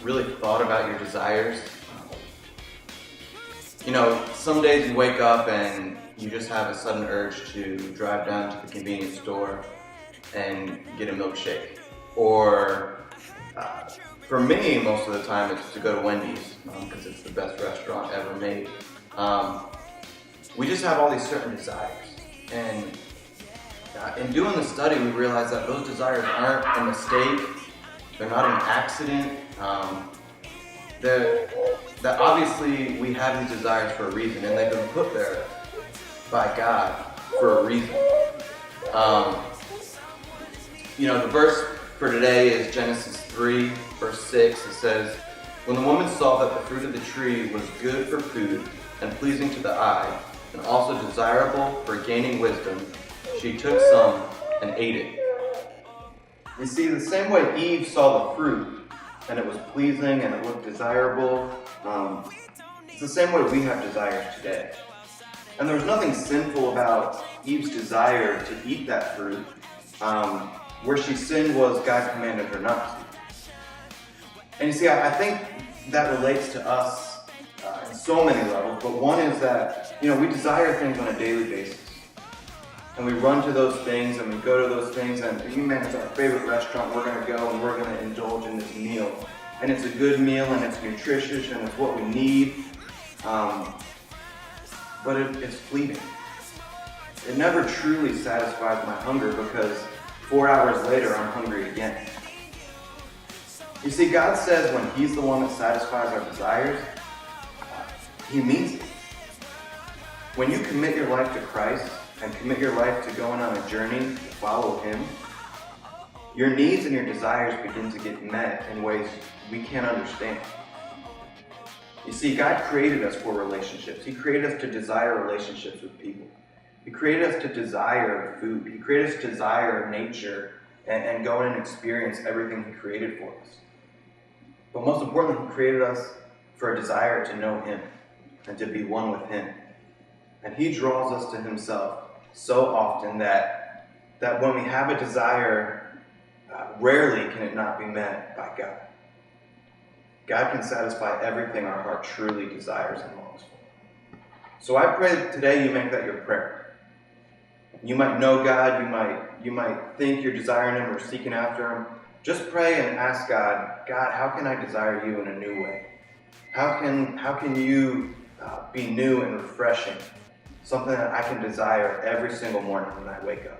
really thought about your desires? Some days you wake up and you just have a sudden urge to drive down to the convenience store and get a milkshake. Or for me, most of the time, it's to go to Wendy's because it's the best restaurant ever made. We just have all these certain desires. And in doing the study, we realized that those desires aren't a mistake. They're not an accident. That obviously we have these desires for a reason, and they've been put there by God for a reason. The verse for today is Genesis 3, verse 6. It says, "When the woman saw that the fruit of the tree was good for food and pleasing to the eye, and also desirable for gaining wisdom, she took some and ate it." You see, the same way Eve saw the fruit, and it was pleasing and it looked desirable, it's the same way we have desires today. And there was nothing sinful about Eve's desire to eat that fruit. Where she sinned was God commanded her not to. And you see, I think that relates to us in so many levels, but one is that, we desire things on a daily basis. And we run to those things and we go to those things and, man, it's our favorite restaurant, we're going to go and we're going to indulge in this meal. And it's a good meal and it's nutritious and it's what we need. But it's fleeting. It never truly satisfies my hunger because 4 hours later I'm hungry again. You see, God says when He's the one that satisfies our desires, He means it. When you commit your life to Christ and commit your life to going on a journey to follow Him, your needs and your desires begin to get met in ways we can't understand. You see, God created us for relationships. He created us to desire relationships with people. He created us to desire food. He created us to desire nature and go in and experience everything He created for us. But most importantly, He created us for a desire to know Him and to be one with Him. And He draws us to Himself so often that when we have a desire, rarely can it not be met by God. God can satisfy everything our heart truly desires and longs for. So I pray that today you make that your prayer. You might know God, you might think you're desiring Him or seeking after Him. Just pray and ask God, how can I desire You in a new way? How can You be new and refreshing? Something that I can desire every single morning when I wake up.